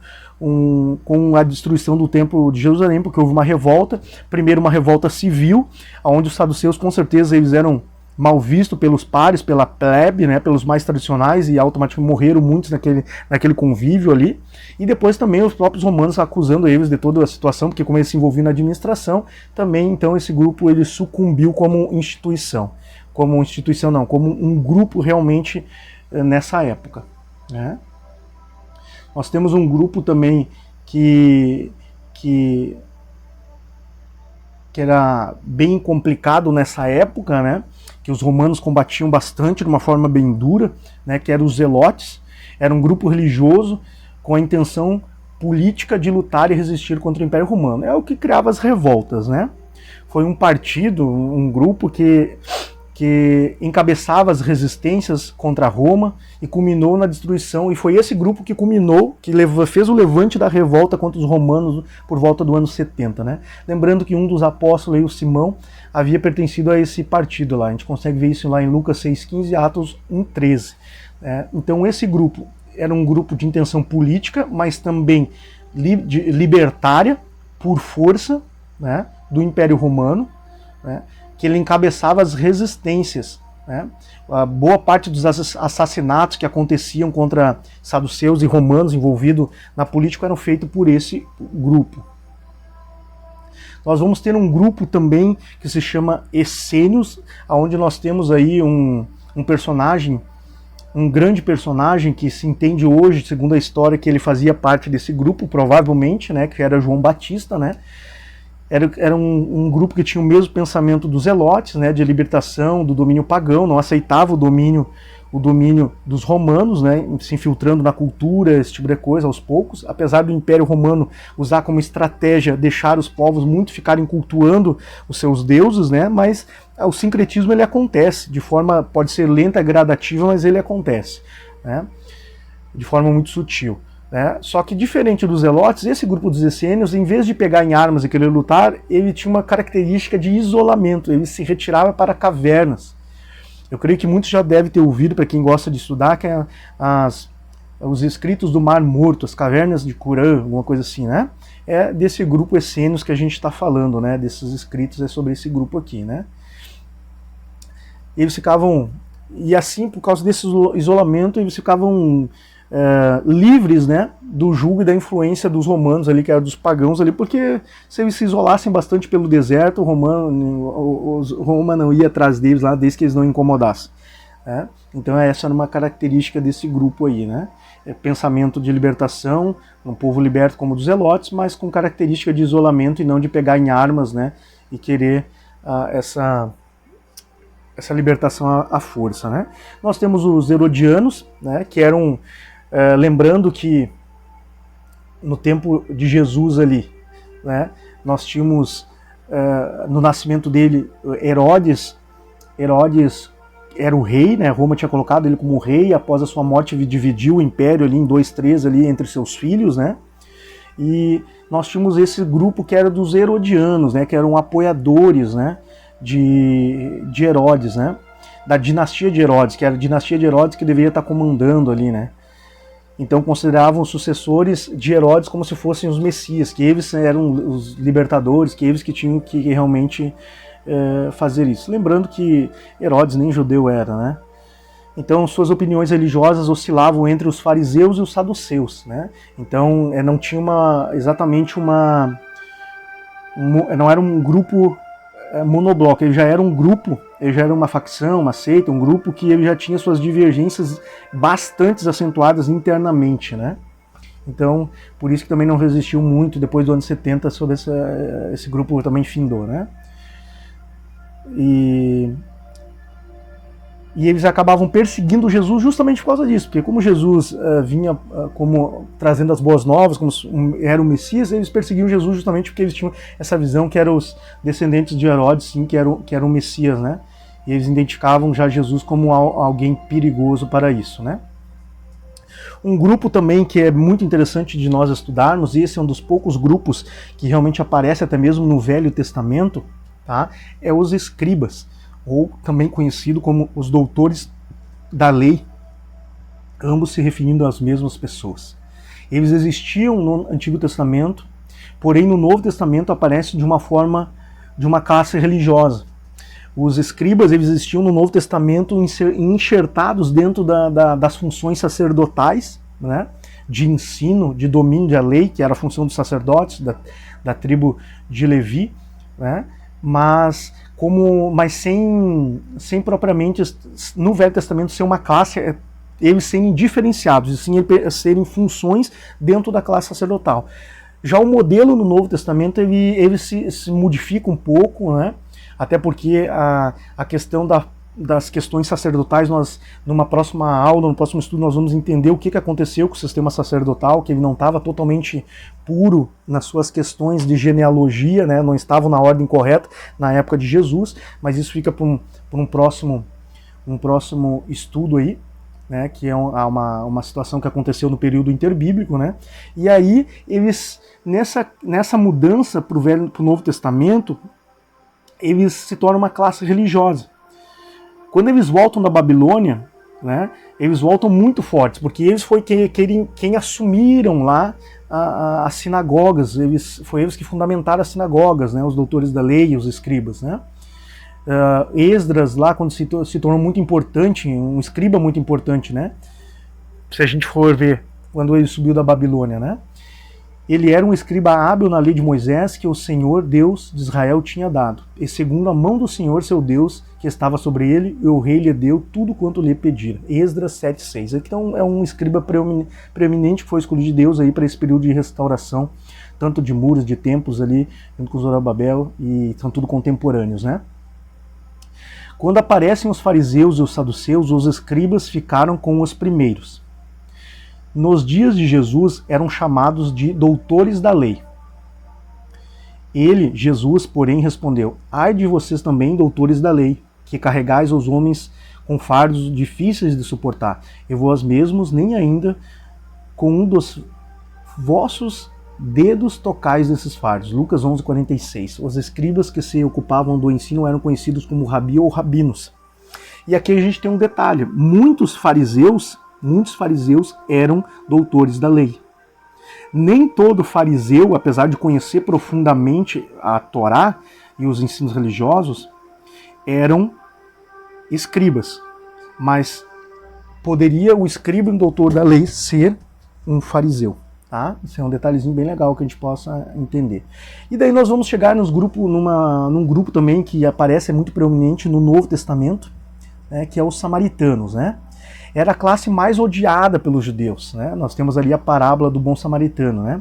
a destruição do Templo de Jerusalém, porque houve uma revolta, primeiro uma revolta civil, onde os saduceus com certeza eles eram mal vistos pelos pares, pela plebe, né, pelos mais tradicionais, e automaticamente morreram muitos naquele convívio ali. E depois também os próprios romanos acusando eles de toda a situação, porque como eles se envolviam na administração, também então esse grupo ele sucumbiu como instituição. Como instituição não, como um grupo realmente nessa época, né? Nós temos um grupo também que era bem complicado nessa época, né? Que os romanos combatiam bastante de uma forma bem dura, né? Que eram os zelotes. Era um grupo religioso com a intenção política de lutar e resistir contra o Império Romano. É o que criava as revoltas, né? Foi um partido, um grupo que encabeçava as resistências contra Roma e culminou na destruição, e foi esse grupo que culminou, que fez o levante da revolta contra os romanos por volta do ano 70, né? Lembrando que um dos apóstolos, o Simão, havia pertencido a esse partido lá. A gente consegue ver isso lá em Lucas 6,15 e Atos 1,13. Então esse grupo era um grupo de intenção política, mas também libertária, por força, né, do Império Romano, né, que ele encabeçava as resistências. Né? A boa parte dos assassinatos que aconteciam contra saduceus e romanos envolvidos na política eram feitos por esse grupo. Nós vamos ter um grupo também que se chama Essênios, onde nós temos aí um personagem, um grande personagem que se entende hoje, segundo a história, que ele fazia parte desse grupo, provavelmente, né, que era João Batista, né? Era um grupo que tinha o mesmo pensamento dos zelotes, né, de libertação do domínio pagão, não aceitava o domínio dos romanos, né, se infiltrando na cultura, esse tipo de coisa, aos poucos. Apesar do Império Romano usar como estratégia deixar os povos muito ficarem cultuando os seus deuses, né, mas o sincretismo ele acontece, de forma, pode ser lenta, gradativa, mas ele acontece, né, de forma muito sutil. Né? Só que diferente dos zelotes, esse grupo dos essênios, em vez de pegar em armas e querer lutar, ele tinha uma característica de isolamento, ele se retirava para cavernas. Eu creio que muitos já devem ter ouvido, para quem gosta de estudar, que é os escritos do Mar Morto, as cavernas de Qumran, alguma coisa assim, né? É desse grupo essênios que a gente está falando, né? Desses escritos, é sobre esse grupo aqui, né? Eles ficavam, e assim, por causa desse isolamento, eles ficavam livres, né, do jugo e da influência dos romanos ali, que eram dos pagãos ali, porque se eles se isolassem bastante pelo deserto, Roma não ia atrás deles lá, desde que eles não incomodassem. Né? Então essa era uma característica desse grupo aí, né? Pensamento de libertação, um povo liberto como dos zelotes, mas com característica de isolamento e não de pegar em armas, né, e querer essa libertação à força. Né? Nós temos os herodianos, né, que eram, lembrando que no tempo de Jesus ali, né, nós tínhamos, no nascimento dele, Herodes era o rei, né, Roma tinha colocado ele como rei, após a sua morte ele dividiu o império ali em 2, 3 ali entre seus filhos, né, e nós tínhamos esse grupo que era dos herodianos, né, que eram apoiadores, né, de Herodes, né? Da dinastia de Herodes, que era a dinastia de Herodes que deveria estar comandando ali, né? Então consideravam os sucessores de Herodes como se fossem os messias, que eles eram os libertadores, que eles que tinham que realmente fazer isso. Lembrando que Herodes nem judeu era, né? Então suas opiniões religiosas oscilavam entre os fariseus e os saduceus, né? Então não tinha exatamente não era um grupo monobloco, ele já era um grupo, ele já era uma facção, uma seita, um grupo que ele já tinha suas divergências bastante acentuadas internamente, né? Então, por isso que também não resistiu muito depois do ano 70 sobre esse grupo também findou, né? E eles acabavam perseguindo Jesus justamente por causa disso, porque como Jesus vinha como trazendo as boas novas, como era o Messias, eles perseguiam Jesus justamente porque eles tinham essa visão que eram os descendentes de Herodes, sim, que eram o Messias, né? E eles identificavam já Jesus como alguém perigoso para isso, né? Um grupo também que é muito interessante de nós estudarmos, e esse é um dos poucos grupos que realmente aparece até mesmo no Velho Testamento, tá? É os escribas, ou também conhecido como os doutores da lei, ambos se referindo às mesmas pessoas. Eles existiam no Antigo Testamento, porém no Novo Testamento aparece de uma forma, de uma classe religiosa. Os escribas, eles existiam no Novo Testamento enxertados dentro das funções sacerdotais, né, de ensino, de domínio da lei, que era a função dos sacerdotes, da tribo de Levi, né, mas sem propriamente, no Velho Testamento, ser uma classe, eles serem diferenciados, e sim serem funções dentro da classe sacerdotal. Já o modelo no Novo Testamento, ele se modifica um pouco, né? Até porque a questão das questões sacerdotais, nós, numa próxima aula, no próximo estudo, nós vamos entender o que aconteceu com o sistema sacerdotal, que ele não estava totalmente puro nas suas questões de genealogia, né? Não estavam na ordem correta na época de Jesus, mas isso fica para um próximo estudo aí, né? Que é uma situação que aconteceu no período interbíblico, né? E aí, eles, nessa mudança para o Novo Testamento, eles se tornam uma classe religiosa. Quando eles voltam da Babilônia, né? Eles voltam muito fortes, porque eles foi quem assumiram lá as sinagogas, foi eles que fundamentaram as sinagogas, né? Os doutores da lei, os escribas, né? Esdras lá, quando se tornou muito importante, um escriba muito importante, né? Se a gente for ver, quando ele subiu da Babilônia, né? Ele era um escriba hábil na lei de Moisés que o Senhor Deus de Israel tinha dado. E segundo a mão do Senhor, seu Deus, que estava sobre ele, e o rei lhe deu tudo quanto lhe pedira. Esdras 7:6. Aqui então é um escriba preeminente que foi escolhido de Deus aí para esse período de restauração, tanto de muros, de templos ali, junto com Zorobabel, e são tudo contemporâneos, né? Quando aparecem os fariseus e os saduceus, os escribas ficaram com os primeiros. Nos dias de Jesus, eram chamados de doutores da lei. Ele, Jesus, porém, respondeu: ai de vocês também, doutores da lei, que carregais os homens com fardos difíceis de suportar, e vós mesmos nem ainda com um dos vossos dedos tocais desses fardos. Lucas 11:46. Os escribas que se ocupavam do ensino eram conhecidos como rabi ou rabinos. E aqui a gente tem um detalhe: muitos fariseus eram doutores da lei. Nem todo fariseu, apesar de conhecer profundamente a Torá e os ensinos religiosos, eram escribas. Mas poderia o escriba e o doutor da lei ser um fariseu. Tá? Isso é um detalhezinho bem legal que a gente possa entender. E daí nós vamos chegar num grupo também que aparece, é muito preeminente no Novo Testamento, né, que é os samaritanos, né? Era a classe mais odiada pelos judeus, né? Nós temos ali a parábola do bom samaritano, né?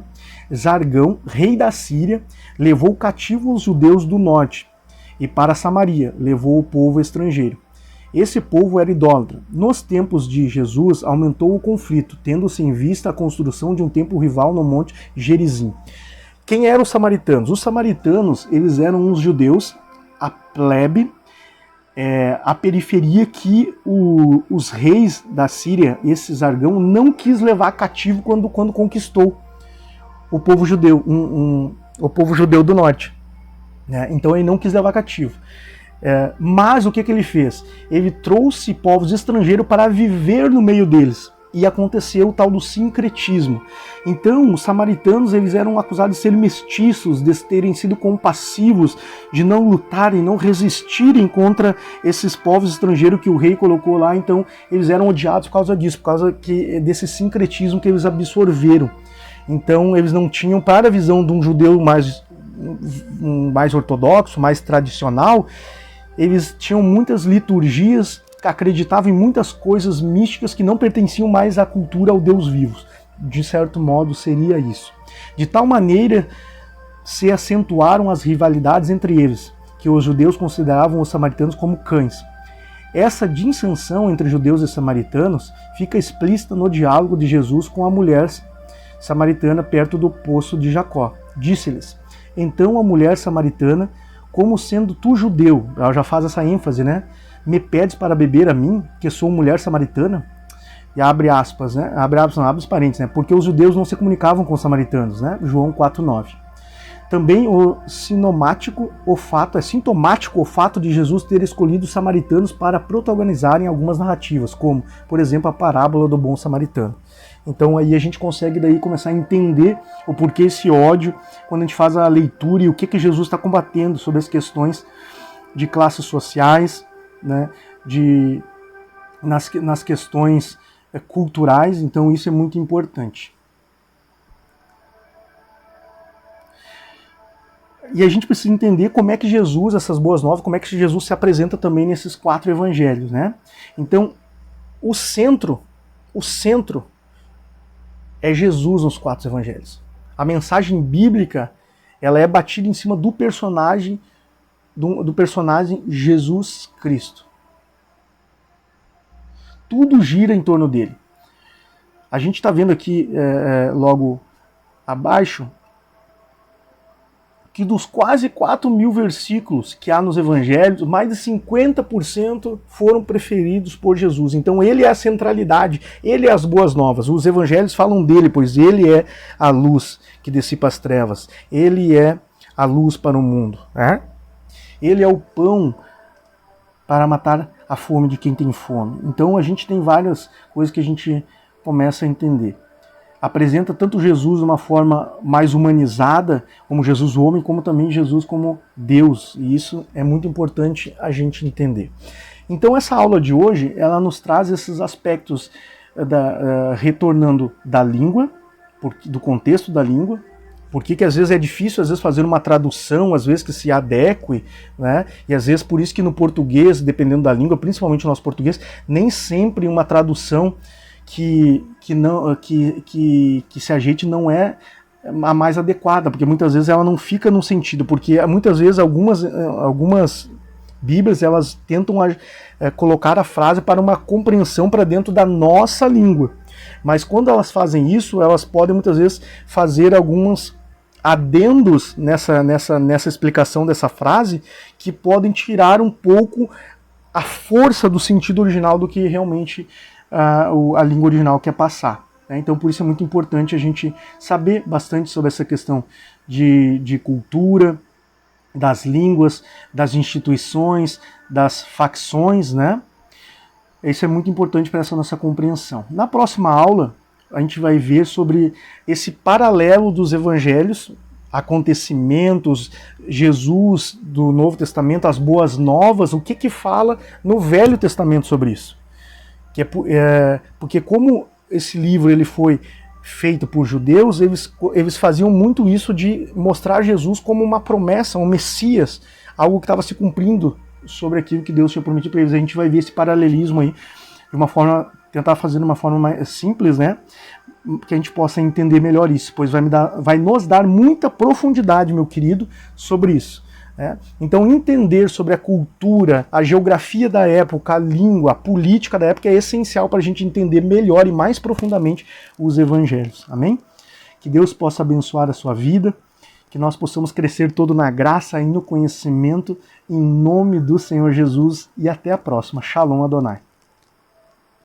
Zargão, rei da Síria, levou cativo os judeus do norte e para Samaria levou o povo estrangeiro. Esse povo era idólatra. Nos tempos de Jesus aumentou o conflito, tendo-se em vista a construção de um templo rival no monte Gerizim. Quem eram os samaritanos? Os samaritanos, eles eram uns judeus, a plebe, a periferia que os reis da Síria, esse Zargão, não quis levar cativo quando conquistou o povo judeu, o povo judeu do norte. Né? Então ele não quis levar cativo. Mas o que ele fez? Ele trouxe povos estrangeiros para viver no meio deles. E aconteceu o tal do sincretismo. Então, os samaritanos, eles eram acusados de serem mestiços, de terem sido compassivos, de não lutarem, não resistirem contra esses povos estrangeiros que o rei colocou lá. Então, eles eram odiados por causa disso, por causa desse sincretismo que eles absorveram. Então, eles não tinham, para a visão de um judeu mais ortodoxo, mais tradicional, eles tinham muitas liturgias, acreditavam em muitas coisas místicas que não pertenciam mais à cultura, ao Deus vivo. De certo modo seria isso. De tal maneira se acentuaram as rivalidades entre eles, que os judeus consideravam os samaritanos como cães. Essa dissensão entre judeus e samaritanos fica explícita no diálogo de Jesus com a mulher samaritana perto do poço de Jacó. Disse-lhes: então a mulher samaritana, como sendo tu judeu, ela já faz essa ênfase, né? Me pedes para beber a mim, que sou mulher samaritana? E abre aspas, né? Abre os parênteses, né? Porque os judeus não se comunicavam com os samaritanos, né? João 4:9. Também é sintomático o fato de Jesus ter escolhido os samaritanos para protagonizarem algumas narrativas, como, por exemplo, a parábola do bom samaritano. Então aí a gente consegue daí começar a entender o porquê esse ódio, quando a gente faz a leitura e o que Jesus está combatendo sobre as questões de classes sociais, né, nas questões culturais. Então isso é muito importante. E a gente precisa entender como é que Jesus, essas boas novas, como é que Jesus se apresenta também nesses 4 evangelhos, né? Então, o centro é Jesus nos 4 evangelhos. A mensagem bíblica, ela é batida em cima do personagem Jesus Cristo. Tudo gira em torno dele. A gente está vendo aqui, logo abaixo, que dos quase 4.000 versículos que há nos evangelhos, mais de 50% foram preferidos por Jesus. Então ele é a centralidade, ele é as boas novas. Os evangelhos falam dele, pois ele é a luz que dissipa as trevas. Ele é a luz para o mundo. Né? Ele é o pão para matar a fome de quem tem fome. Então a gente tem várias coisas que a gente começa a entender. Apresenta tanto Jesus de uma forma mais humanizada, como Jesus homem, como também Jesus como Deus. E isso é muito importante a gente entender. Então essa aula de hoje, ela nos traz esses aspectos retornando da língua, do contexto da língua, porque às vezes é difícil fazer uma tradução, às vezes que se adeque, né? E às vezes por isso que no português, dependendo da língua, principalmente o nosso português, nem sempre uma tradução que se ajeite não é a mais adequada, porque muitas vezes ela não fica no sentido, porque muitas vezes algumas Bíblias elas tentam colocar a frase para uma compreensão para dentro da nossa língua. Mas quando elas fazem isso, elas podem muitas vezes fazer alguns adendos nessa explicação dessa frase que podem tirar um pouco a força do sentido original do que realmente a língua original quer passar. Então por isso é muito importante a gente saber bastante sobre essa questão de cultura, das línguas, das instituições, das facções, né? Isso é muito importante para essa nossa compreensão. Na próxima aula, a gente vai ver sobre esse paralelo dos evangelhos, acontecimentos, Jesus do Novo Testamento, as boas novas, o que fala no Velho Testamento sobre isso. Porque como esse livro ele foi feito por judeus, eles faziam muito isso de mostrar Jesus como uma promessa, um Messias, algo que estava se cumprindo sobre aquilo que Deus tinha prometido para eles. A gente vai ver esse paralelismo aí de uma forma, tentar fazer de uma forma mais simples, né? Que a gente possa entender melhor isso, pois vai nos dar muita profundidade, meu querido, sobre isso. Então entender sobre a cultura, a geografia da época, a língua, a política da época é essencial para a gente entender melhor e mais profundamente os evangelhos. Amém? Que Deus possa abençoar a sua vida, que nós possamos crescer todo na graça e no conhecimento, em nome do Senhor Jesus, e até a próxima. Shalom Adonai.